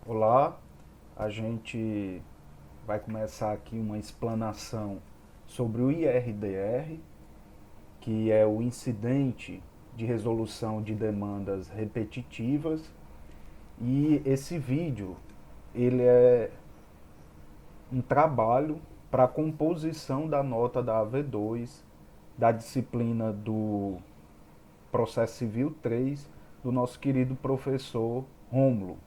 Olá, a gente vai começar aqui uma explanação sobre o IRDR, que é o Incidente de Resolução de Demandas Repetitivas. E esse vídeo, ele é um trabalho para a composição da nota da AV2, da disciplina do Processo Civil 3, do nosso querido professor Rômulo.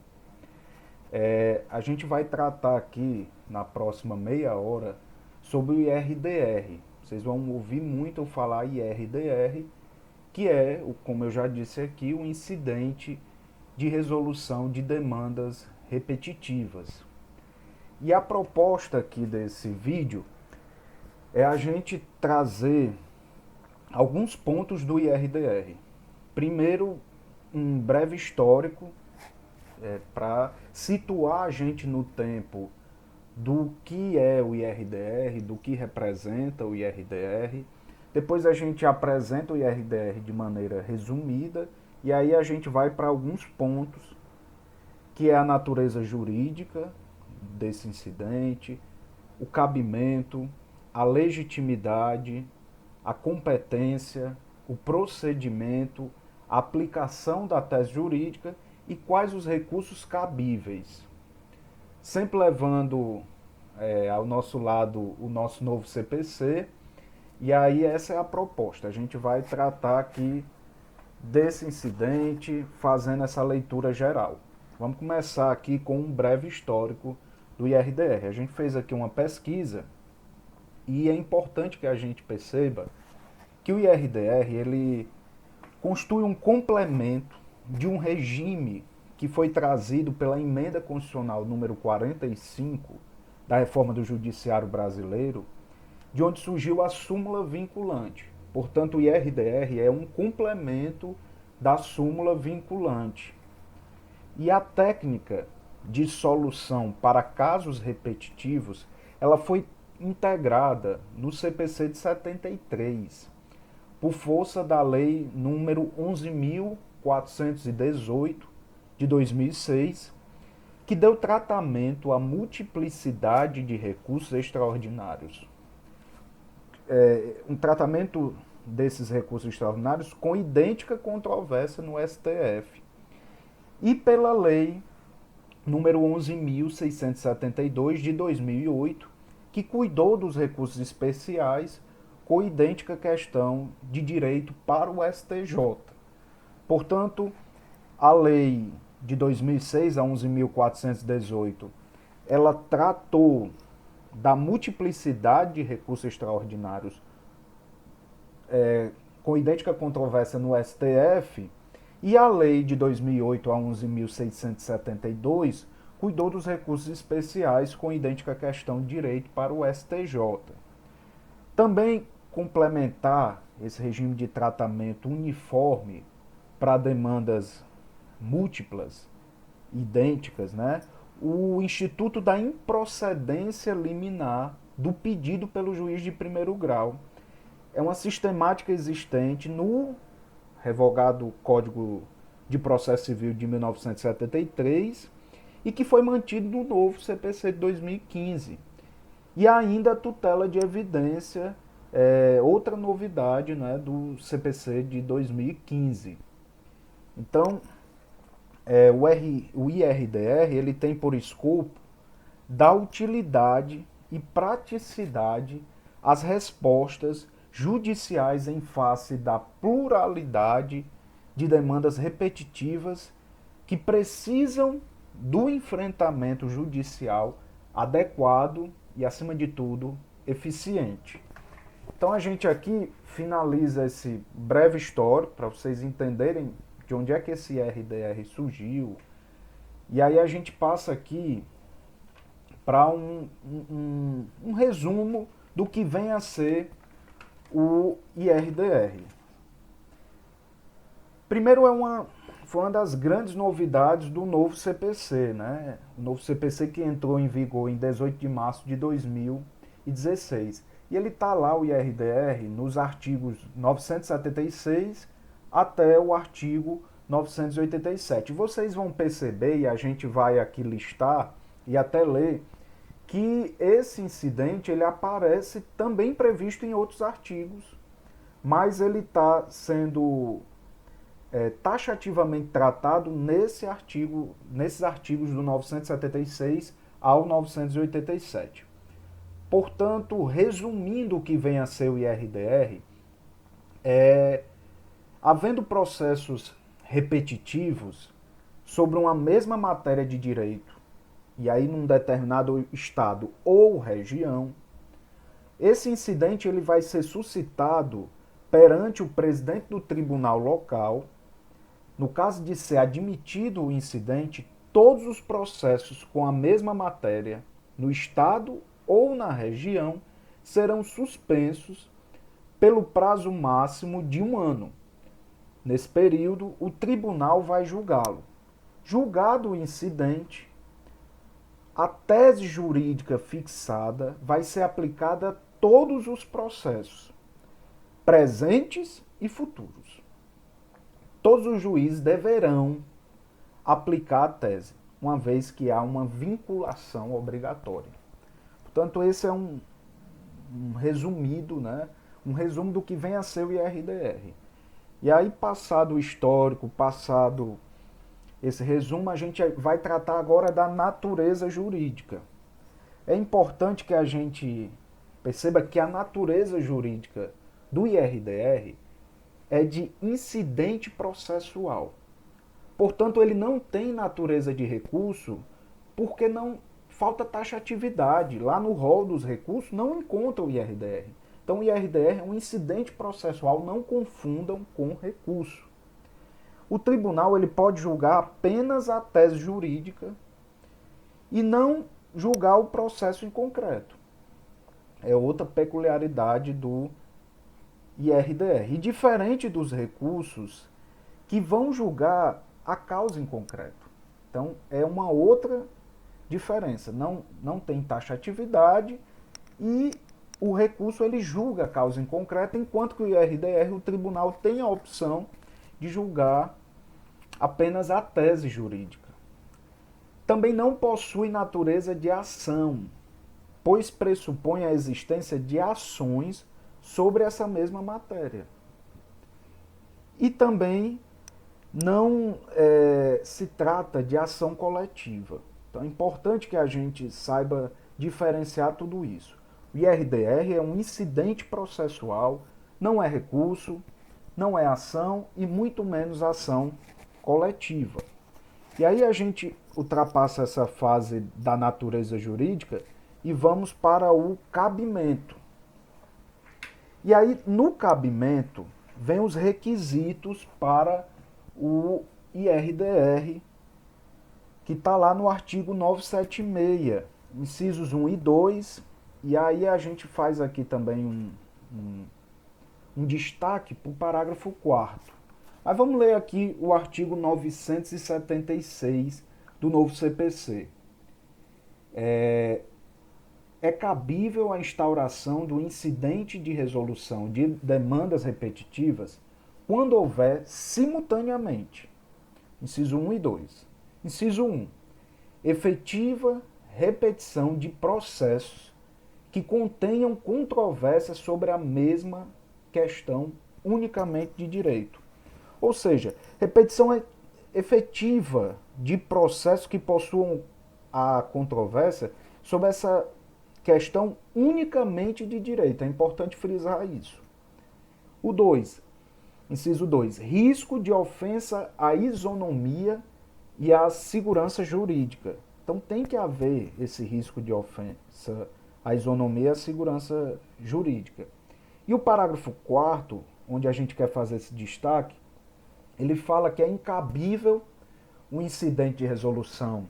A gente vai tratar aqui, na próxima meia hora, sobre o IRDR. Vocês vão ouvir muito eu falar IRDR, que é, como eu já disse aqui, o incidente de resolução de demandas repetitivas. E a proposta aqui desse vídeo é a gente trazer alguns pontos do IRDR. Primeiro, um breve histórico para situar a gente no tempo do que é o IRDR, do que representa o IRDR. Depois a gente apresenta o IRDR de maneira resumida e aí a gente vai para alguns pontos, que é a natureza jurídica desse incidente, o cabimento, a legitimidade, a competência, o procedimento, a aplicação da tese jurídica e quais os recursos cabíveis. Sempre levando ao nosso lado o nosso novo CPC, e aí essa é a proposta. A gente vai tratar aqui desse incidente, fazendo essa leitura geral. Vamos começar aqui com um breve histórico do IRDR. A gente fez aqui uma pesquisa e é importante que a gente perceba que o IRDR ele constitui um complemento de um regime que foi trazido pela Emenda Constitucional número 45 da Reforma do Judiciário Brasileiro, de onde surgiu a súmula vinculante. Portanto, o IRDR é um complemento da súmula vinculante. E a técnica de solução para casos repetitivos, ela foi integrada no CPC de 73, por força da Lei número 11.418 de 2006, que deu tratamento à multiplicidade de recursos extraordinários. Um tratamento desses recursos extraordinários com idêntica controvérsia no STF. E pela Lei número 11.672 de 2008, que cuidou dos recursos especiais com idêntica questão de direito para o STJ. Portanto, a lei de 2006, a 11.418, ela tratou da multiplicidade de recursos extraordinários com idêntica controvérsia no STF, e a lei de 2008, a 11.672, cuidou dos recursos especiais com idêntica questão de direito para o STJ. Também complementar esse regime de tratamento uniforme para demandas múltiplas, idênticas, né? O Instituto da Improcedência Liminar do pedido pelo juiz de primeiro grau. É uma sistemática existente no revogado Código de Processo Civil de 1973 e que foi mantido no novo CPC de 2015. E ainda a tutela de evidência, outra novidade, né, do CPC de 2015. Então, o IRDR ele tem por escopo dar utilidade e praticidade às respostas judiciais em face da pluralidade de demandas repetitivas que precisam do enfrentamento judicial adequado e, acima de tudo, eficiente. Então a gente aqui finaliza esse breve histórico para vocês entenderem de onde é que esse IRDR surgiu. E aí a gente passa aqui para um resumo do que vem a ser o IRDR. Primeiro, foi uma das grandes novidades do novo CPC, né? O novo CPC que entrou em vigor em 18 de março de 2016. E ele está lá, o IRDR, nos artigos 976 até o artigo 987. Vocês vão perceber, e a gente vai aqui listar e até ler, que esse incidente ele aparece também previsto em outros artigos, mas ele está sendo taxativamente tratado nesses artigos do 976 ao 987. Portanto, resumindo o que vem a ser o IRDR, havendo processos repetitivos sobre uma mesma matéria de direito, e aí num determinado estado ou região, esse incidente ele vai ser suscitado perante o presidente do tribunal local. No caso de ser admitido o incidente, todos os processos com a mesma matéria no estado ou na região serão suspensos pelo prazo máximo de 1 ano. Nesse período, o tribunal vai julgá-lo. Julgado o incidente, a tese jurídica fixada vai ser aplicada a todos os processos, presentes e futuros. Todos os juízes deverão aplicar a tese, uma vez que há uma vinculação obrigatória. Portanto, esse é um resumido, né? Um resumo do que vem a ser o IRDR. E aí, passado o histórico, passado esse resumo, a gente vai tratar agora da natureza jurídica. É importante que a gente perceba que a natureza jurídica do IRDR é de incidente processual. Portanto, ele não tem natureza de recurso porque não falta taxatividade. Lá no rol dos recursos não encontra o IRDR. Então, o IRDR é um incidente processual, não confundam com recurso. O tribunal ele pode julgar apenas a tese jurídica e não julgar o processo em concreto. É outra peculiaridade do IRDR. E diferente dos recursos que vão julgar a causa em concreto. Então, é uma outra diferença. Não tem taxatividade e o recurso ele julga a causa em concreto, enquanto que o IRDR, o tribunal tem a opção de julgar apenas a tese jurídica. Também não possui natureza de ação, pois pressupõe a existência de ações sobre essa mesma matéria. E também não se trata de ação coletiva. Então é importante que a gente saiba diferenciar tudo isso. O IRDR é um incidente processual, não é recurso, não é ação e muito menos ação coletiva. E aí a gente ultrapassa essa fase da natureza jurídica e vamos para o cabimento. E aí no cabimento vem os requisitos para o IRDR, que está lá no artigo 976, incisos 1 e 2, e aí a gente faz aqui também um destaque para o parágrafo 4º. Mas vamos ler aqui o artigo 976 do novo CPC. É cabível a instauração do incidente de resolução de demandas repetitivas quando houver simultaneamente, inciso 1 e 2. Inciso 1, efetiva repetição de processos que contenham controvérsia sobre a mesma questão unicamente de direito. Ou seja, repetição efetiva de processos que possuam a controvérsia sobre essa questão unicamente de direito. É importante frisar isso. O 2, inciso 2, risco de ofensa à isonomia e à segurança jurídica. Então tem que haver esse risco de ofensa à isonomia e à segurança jurídica. E o parágrafo 4º, onde a gente quer fazer esse destaque, ele fala que é incabível um incidente de resolução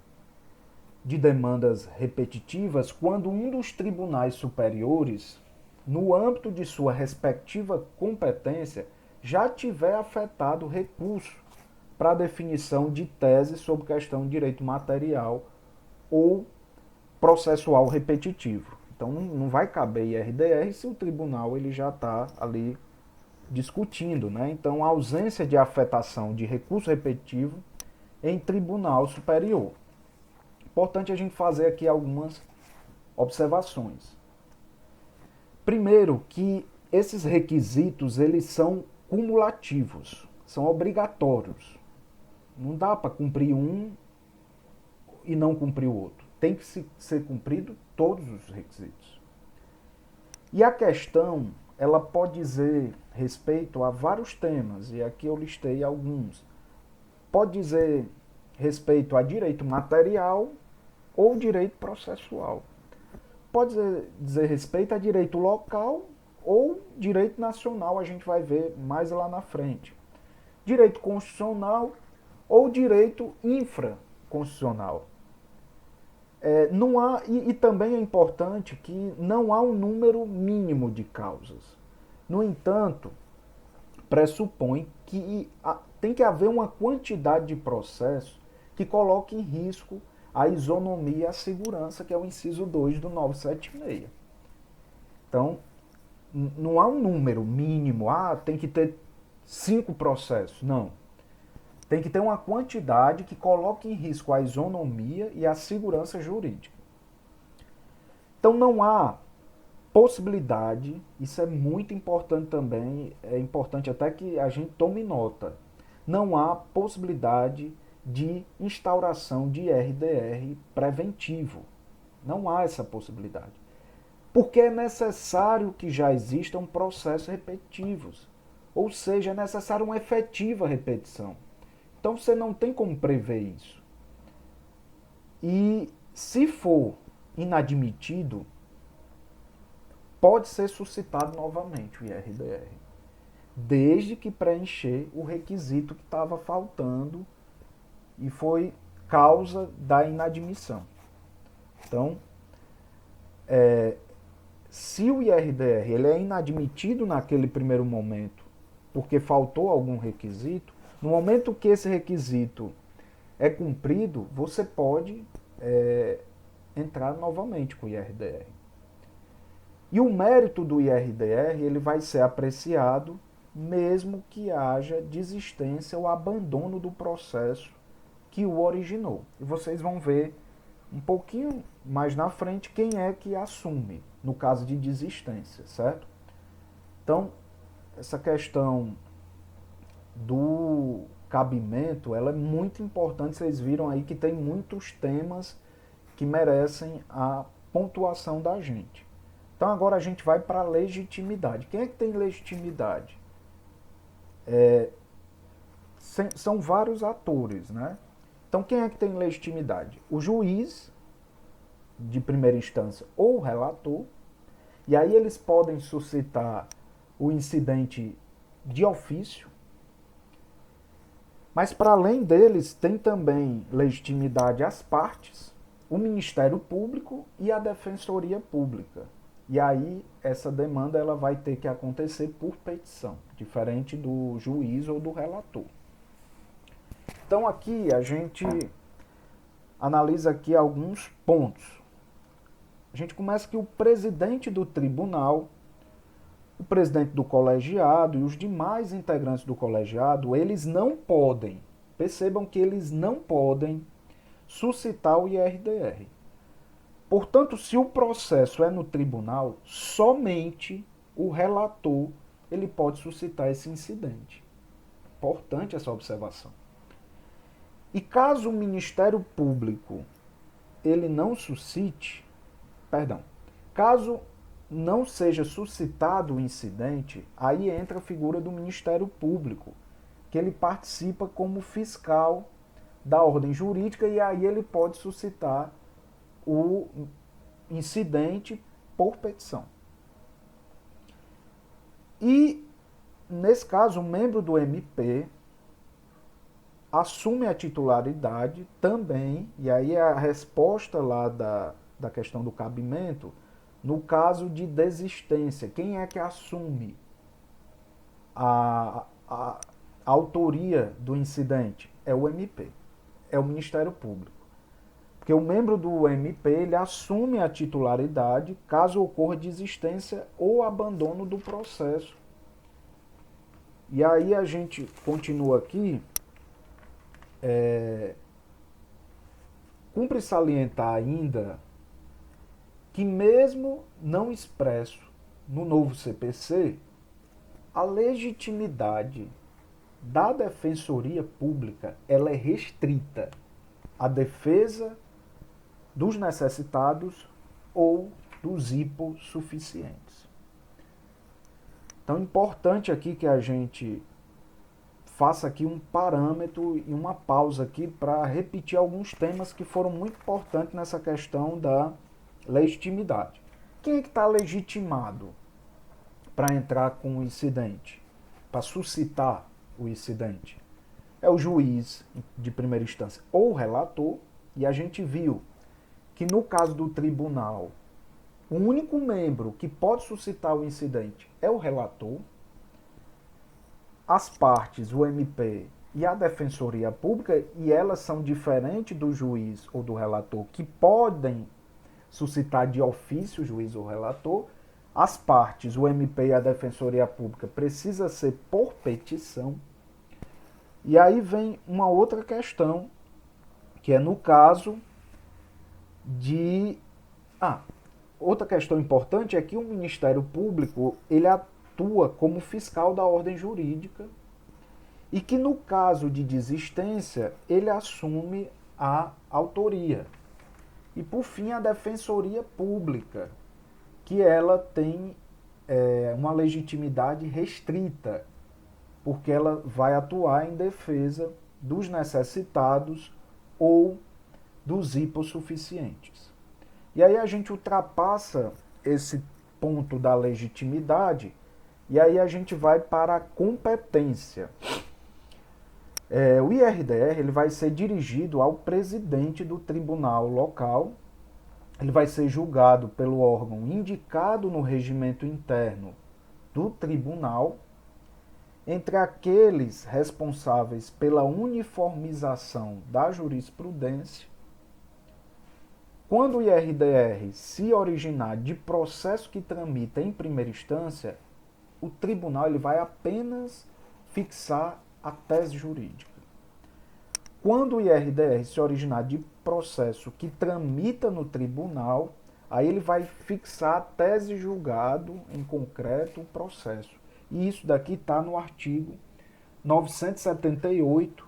de demandas repetitivas quando um dos tribunais superiores, no âmbito de sua respectiva competência, já tiver afetado recurso para a definição de tese sobre questão de direito material ou processual repetitivo. Então não vai caber IRDR se o tribunal ele já está ali discutindo, né? Então, a ausência de afetação de recurso repetitivo em tribunal superior. Importante a gente fazer aqui algumas observações. Primeiro, que esses requisitos eles são cumulativos, são obrigatórios. Não dá para cumprir um e não cumprir o outro. Tem que ser cumprido todos os requisitos. E a questão, ela pode dizer respeito a vários temas, e aqui eu listei alguns. Pode dizer respeito a direito material ou direito processual. Pode dizer respeito a direito local ou direito nacional, a gente vai ver mais lá na frente. Direito constitucional ou direito infraconstitucional. Não há, e também é importante que não há um número mínimo de causas. No entanto, pressupõe que tem que haver uma quantidade de processos que coloque em risco a isonomia e a segurança, que é o inciso 2 do 976. Então, não há um número mínimo, tem que ter 5 processos. Não. Tem que ter uma quantidade que coloque em risco a isonomia e a segurança jurídica. Então, não há possibilidade, isso é muito importante também, é importante até que a gente tome nota, não há possibilidade de instauração de RDR preventivo. Não há essa possibilidade. Porque é necessário que já existam processos repetitivos. Ou seja, é necessário uma efetiva repetição. Então você não tem como prever isso. E se for inadmitido, pode ser suscitado novamente o IRDR. Desde que preencher o requisito que estava faltando e foi causa da inadmissão. Então, se o IRDR ele é inadmitido naquele primeiro momento porque faltou algum requisito, no momento que esse requisito é cumprido, você pode entrar novamente com o IRDR. E o mérito do IRDR ele vai ser apreciado mesmo que haja desistência ou abandono do processo que o originou. E vocês vão ver um pouquinho mais na frente quem é que assume no caso de desistência, certo? Então, essa questão do cabimento, ela é muito importante. Vocês viram aí que tem muitos temas que merecem a pontuação da gente. Então agora a gente vai para a legitimidade. Quem é que tem legitimidade? São vários atores, né? Então quem é que tem legitimidade? O juiz de primeira instância ou o relator, e aí eles podem suscitar o incidente de ofício, mas para além deles tem também legitimidade as partes, o Ministério Público e a Defensoria Pública. E aí essa demanda ela vai ter que acontecer por petição, diferente do juiz ou do relator. Então aqui a gente analisa aqui alguns pontos. A gente começa que o presidente do tribunal, o presidente do colegiado e os demais integrantes do colegiado, eles não podem, percebam que eles não podem suscitar o IRDR. Portanto, se o processo é no tribunal, somente o relator ele pode suscitar esse incidente. Importante essa observação. E caso o Ministério Público ele não suscite, caso não seja suscitado o incidente, aí entra a figura do Ministério Público, que ele participa como fiscal da ordem jurídica e aí ele pode suscitar o incidente por petição. E, nesse caso, o membro do MP assume a titularidade também, e aí a resposta lá da questão do cabimento, no caso de desistência. Quem é que assume a autoria do incidente? É o MP, é o Ministério Público. Porque o membro do MP ele assume a titularidade caso ocorra desistência ou abandono do processo E aí a gente continua aqui. Cumpre salientar ainda que mesmo não expresso no novo CPC, a legitimidade da Defensoria Pública ela é restrita à defesa dos necessitados ou dos hipossuficientes. Então é importante aqui que a gente faça aqui um parâmetro e uma pausa aqui para repetir alguns temas que foram muito importantes nessa questão da legitimidade. Quem é que está legitimado para entrar com o incidente, para suscitar o incidente? É o juiz de primeira instância ou o relator, e a gente viu que no caso do tribunal, o único membro que pode suscitar o incidente é o relator. As partes, o MP e a Defensoria Pública, e elas são diferentes do juiz ou do relator, que podem suscitar de ofício o juiz ou relator. As partes, o MP e a Defensoria Pública, precisa ser por petição. E aí vem uma outra questão, que é no caso de... outra questão importante é que o Ministério Público, ele atua como fiscal da ordem jurídica e que no caso de desistência, ele assume a autoria. E por fim, a Defensoria Pública, que ela tem uma legitimidade restrita, porque ela vai atuar em defesa dos necessitados ou dos hipossuficientes. E aí a gente ultrapassa esse ponto da legitimidade e aí a gente vai para a competência. O IRDR ele vai ser dirigido ao presidente do tribunal local, ele vai ser julgado pelo órgão indicado no regimento interno do tribunal, entre aqueles responsáveis pela uniformização da jurisprudência. Quando o IRDR se originar de processo que tramita em primeira instância, o tribunal ele vai apenas fixar a tese jurídica. Quando o IRDR se originar de processo que tramita no tribunal, aí ele vai fixar a tese julgado, em concreto, o processo. E isso daqui está no artigo 978,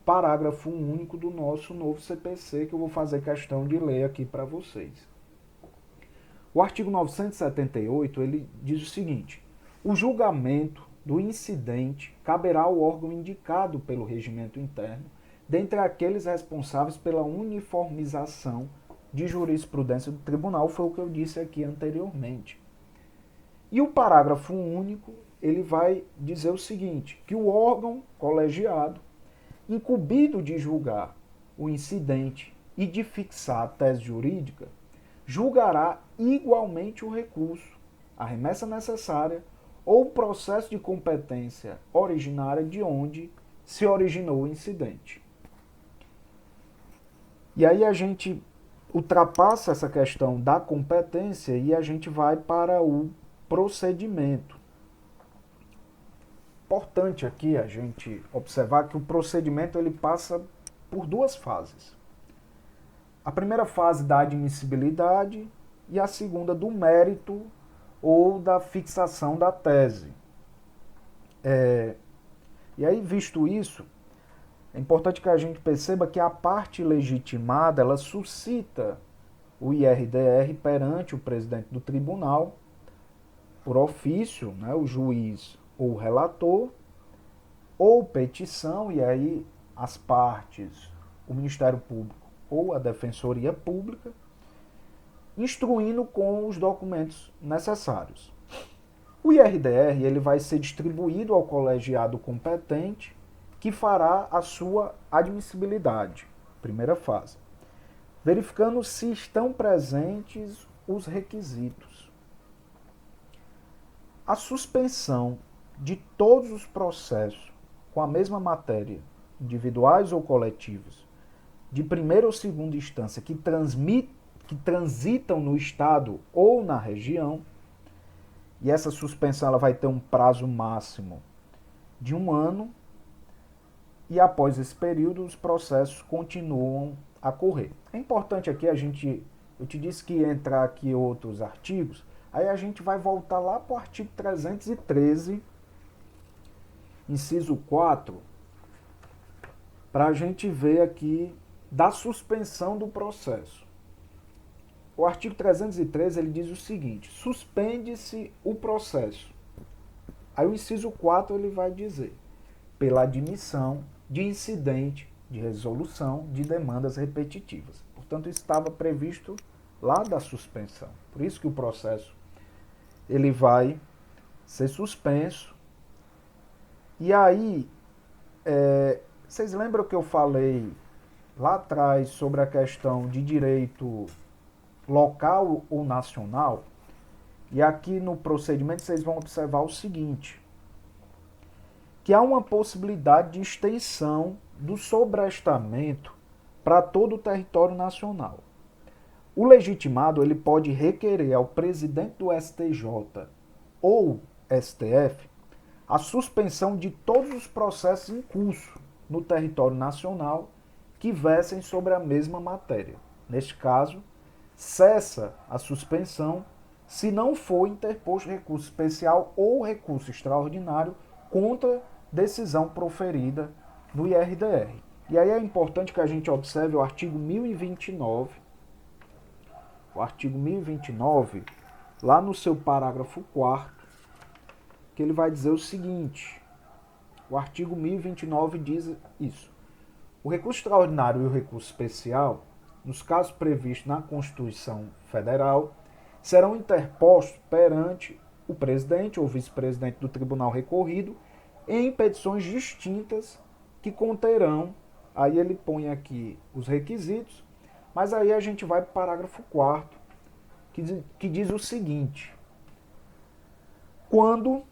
parágrafo único do nosso novo CPC, que eu vou fazer questão de ler aqui para vocês. O artigo 978, ele diz o seguinte: o julgamento do incidente caberá ao órgão indicado pelo regimento interno, dentre aqueles responsáveis pela uniformização de jurisprudência do tribunal, foi o que eu disse aqui anteriormente. E o parágrafo único, ele vai dizer o seguinte, que o órgão colegiado, incumbido de julgar o incidente e de fixar a tese jurídica, julgará igualmente o recurso, a remessa necessária ou o processo de competência originária de onde se originou o incidente. E aí a gente ultrapassa essa questão da competência e a gente vai para o procedimento. Importante aqui a gente observar que o procedimento ele passa por duas fases. A primeira fase da admissibilidade e a segunda do mérito ou da fixação da tese. E aí, visto isso, é importante que a gente perceba que a parte legitimada ela suscita o IRDR perante o presidente do tribunal, por ofício, né, o juiz ou o relator, ou petição, e aí as partes, o Ministério Público ou a Defensoria Pública, instruindo com os documentos necessários. O IRDR ele vai ser distribuído ao colegiado competente, que fará a sua admissibilidade, primeira fase, verificando se estão presentes os requisitos. A suspensão de todos os processos com a mesma matéria, individuais ou coletivos, de primeira ou segunda instância que transitam no estado ou na região, e essa suspensão ela vai ter um prazo máximo de 1 ano, e após esse período os processos continuam a correr. É importante aqui eu te disse que ia entrar aqui outros artigos, aí a gente vai voltar lá para o artigo 313, inciso 4, para a gente ver aqui da suspensão do processo. O artigo 313 ele diz o seguinte: suspende-se o processo. Aí o inciso 4 ele vai dizer: pela admissão de incidente de resolução de demandas repetitivas. Portanto, estava previsto lá da suspensão. Por isso que o processo ele vai ser suspenso. E aí, vocês lembram que eu falei lá atrás sobre a questão de direito local ou nacional? E aqui no procedimento vocês vão observar o seguinte, que há uma possibilidade de extensão do sobrestamento para todo o território nacional. O legitimado ele pode requerer ao presidente do STJ ou STF a suspensão de todos os processos em curso no território nacional que versem sobre a mesma matéria. Neste caso, cessa a suspensão se não for interposto recurso especial ou recurso extraordinário contra decisão proferida no IRDR. E aí é importante que a gente observe o artigo 1029. O artigo 1029, lá no seu parágrafo 4º, que ele vai dizer o seguinte: o artigo 1029 diz isso. O recurso extraordinário e o recurso especial, nos casos previstos na Constituição Federal, serão interpostos perante o presidente ou vice-presidente do tribunal recorrido em petições distintas que conterão, aí ele põe aqui os requisitos, mas aí a gente vai para o parágrafo 4º, que diz o seguinte: quando,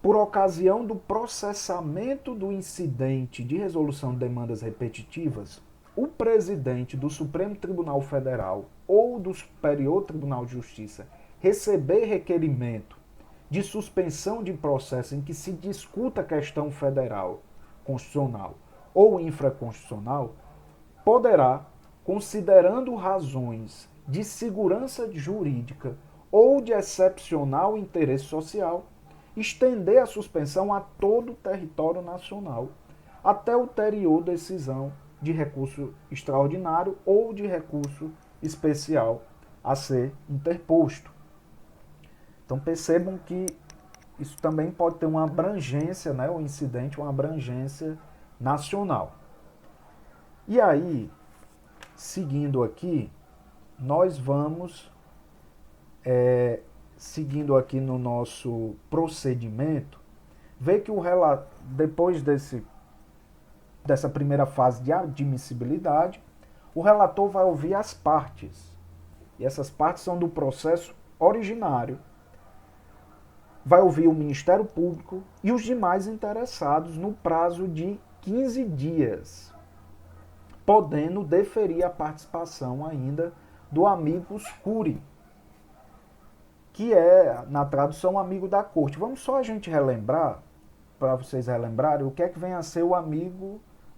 por ocasião do processamento do incidente de resolução de demandas repetitivas, o presidente do Supremo Tribunal Federal ou do Superior Tribunal de Justiça receber requerimento de suspensão de processo em que se discuta questão federal, constitucional ou infraconstitucional, poderá, considerando razões de segurança jurídica ou de excepcional interesse social, estender a suspensão a todo o território nacional, até ulterior decisão de recurso extraordinário ou de recurso especial a ser interposto. Então percebam que isso também pode ter uma abrangência, né, o incidente, uma abrangência nacional. E aí, seguindo aqui, nós vamos, seguindo aqui no nosso procedimento, ver que depois dessa primeira fase de admissibilidade, o relator vai ouvir as partes. E essas partes são do processo originário. Vai ouvir o Ministério Público e os demais interessados no prazo de 15 dias, podendo deferir a participação ainda do amicus curiae, que é, na tradução, amigo da corte. Vamos só a gente relembrar, para vocês relembrarem, o que é que vem a ser o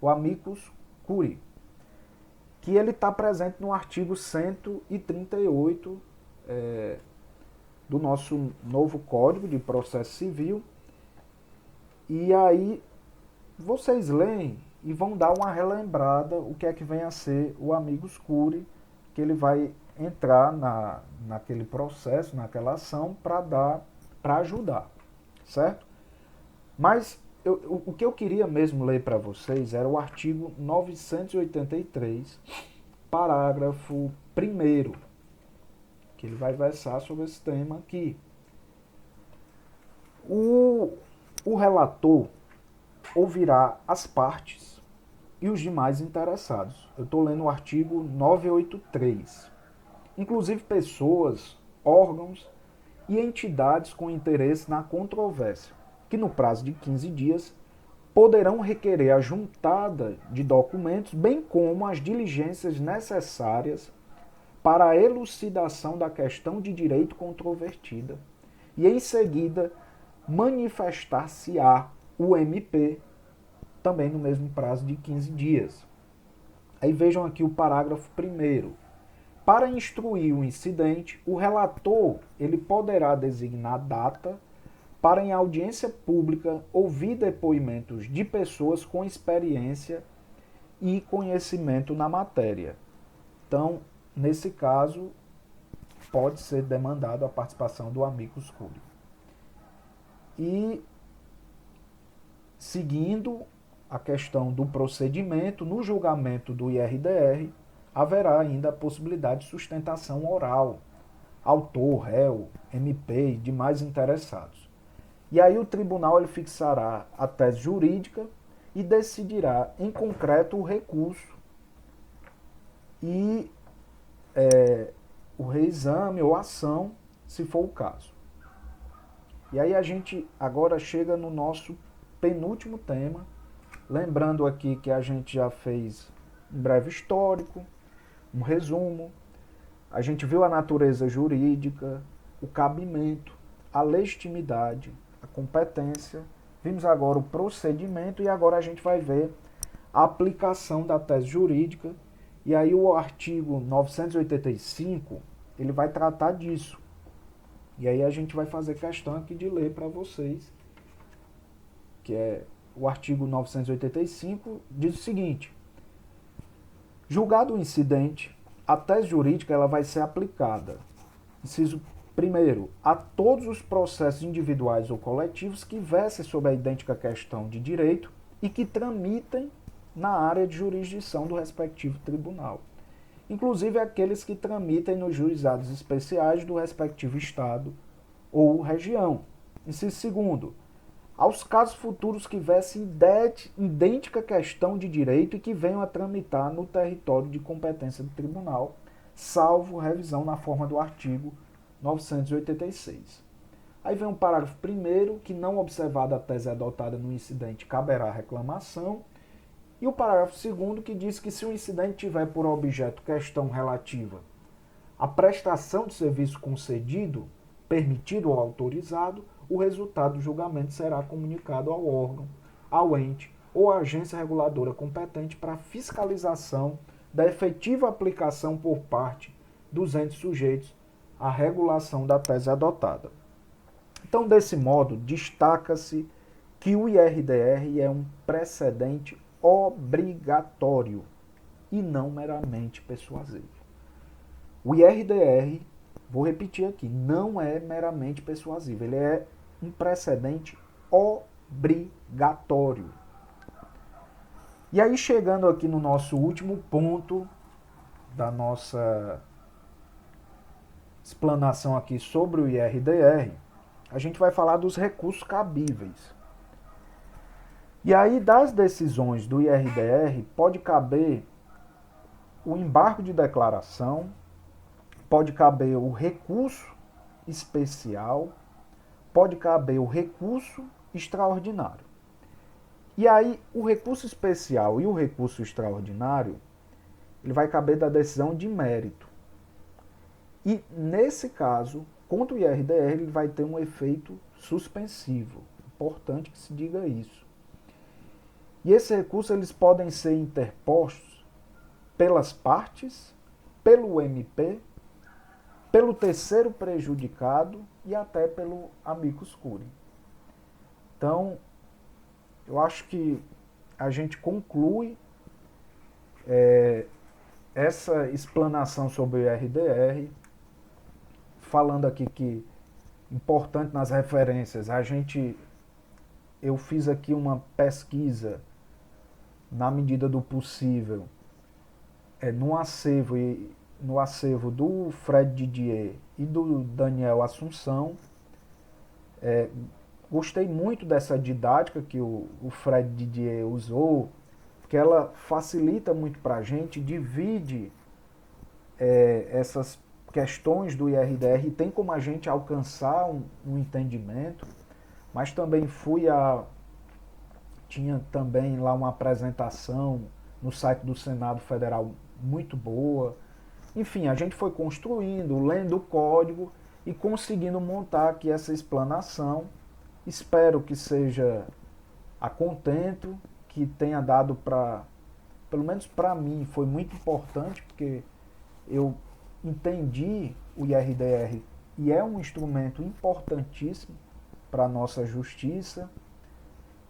amicus curiae, que ele está presente no artigo 138 do nosso novo Código de Processo Civil. E aí vocês leem e vão dar uma relembrada o que é que vem a ser o amicus curiae, que ele vai entrar naquele processo, naquela ação, para ajudar, certo? Mas o que eu queria mesmo ler para vocês era o artigo 983, parágrafo 1º, que ele vai versar sobre esse tema aqui. O relator ouvirá as partes e os demais interessados. Eu estou lendo o artigo 983. Inclusive pessoas, órgãos e entidades com interesse na controvérsia, que no prazo de 15 dias poderão requerer a juntada de documentos, bem como as diligências necessárias para a elucidação da questão de direito controvertida, e em seguida manifestar-se-á o MP, também no mesmo prazo de 15 dias. Aí vejam aqui o parágrafo 1º. Para instruir o incidente, o relator ele poderá designar data para, em audiência pública, ouvir depoimentos de pessoas com experiência e conhecimento na matéria. Então, nesse caso, pode ser demandado a participação do amicus curiae. E, seguindo a questão do procedimento, no julgamento do IRDR, haverá ainda a possibilidade de sustentação oral, autor, réu, MP e demais interessados. E aí o tribunal ele fixará a tese jurídica e decidirá em concreto o recurso e o reexame ou ação, se for o caso. E aí a gente agora chega no nosso penúltimo tema, lembrando aqui que a gente já fez um breve histórico, um resumo, a gente viu a natureza jurídica, o cabimento, a legitimidade, a competência, vimos agora o procedimento e agora a gente vai ver a aplicação da tese jurídica. E aí o artigo 985, ele vai tratar disso. E aí a gente vai fazer questão aqui de ler para vocês, que é o artigo 985, diz o seguinte: julgado o incidente, a tese jurídica ela vai ser aplicada, inciso 1º, a todos os processos individuais ou coletivos que versem sobre a idêntica questão de direito e que tramitem na área de jurisdição do respectivo tribunal, inclusive aqueles que tramitem nos juizados especiais do respectivo estado ou região. Inciso 2º, aos casos futuros que versem idêntica questão de direito e que venham a tramitar no território de competência do tribunal, salvo revisão na forma do artigo 986. Aí vem um parágrafo 1º, que não observada a tese adotada no incidente, caberá reclamação. E o parágrafo 2º, que diz que se o incidente tiver por objeto questão relativa à prestação de serviço concedido, permitido ou autorizado, o resultado do julgamento será comunicado ao órgão, ao ente ou à agência reguladora competente para fiscalização da efetiva aplicação por parte dos entes sujeitos à regulação da tese adotada. Então, desse modo, destaca-se que o IRDR é um precedente obrigatório e não meramente persuasivo. O IRDR, vou repetir aqui, não é meramente persuasivo, ele é um precedente obrigatório. E aí, chegando aqui no nosso último ponto da nossa explanação aqui sobre o IRDR, a gente vai falar dos recursos cabíveis. E aí, das decisões do IRDR, pode caber o embargo de declaração, pode caber o recurso especial, pode caber o recurso extraordinário. E aí, o recurso especial e o recurso extraordinário, ele vai caber da decisão de mérito. E, nesse caso, contra o IRDR, ele vai ter um efeito suspensivo. Importante que se diga isso. E esses recursos eles podem ser interpostos pelas partes, pelo MP, pelo terceiro prejudicado e até pelo amicus curiae. Então, eu acho que a gente conclui essa explanação sobre o IRDR, falando aqui que, importante nas referências, eu fiz aqui uma pesquisa na medida do possível, no acervo do Fred Didier e do Daniel Assunção. Gostei muito dessa didática que o Fred Didier usou, porque ela facilita muito para a gente, divide essas questões do IRDR e tem como a gente alcançar um entendimento, mas também tinha também lá uma apresentação no site do Senado Federal muito boa. Enfim, a gente foi construindo, lendo o código e conseguindo montar aqui essa explanação. Espero que seja a contento, que tenha dado para, pelo menos para mim, foi muito importante, porque eu entendi o IRDR e é um instrumento importantíssimo para a nossa justiça,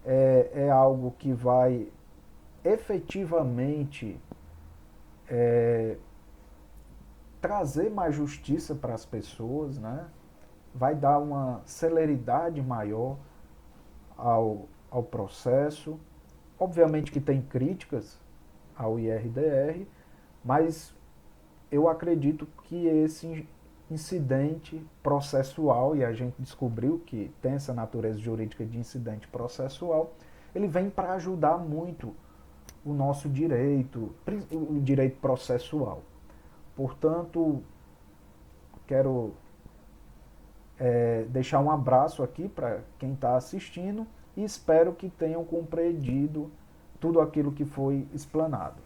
é algo que vai efetivamente trazer mais justiça para as pessoas, né? Vai dar uma celeridade maior ao processo. Obviamente que tem críticas ao IRDR, mas eu acredito que esse incidente processual, e a gente descobriu que tem essa natureza jurídica de incidente processual, ele vem para ajudar muito o nosso direito, o direito processual. Portanto, quero deixar um abraço aqui para quem está assistindo e espero que tenham compreendido tudo aquilo que foi explanado.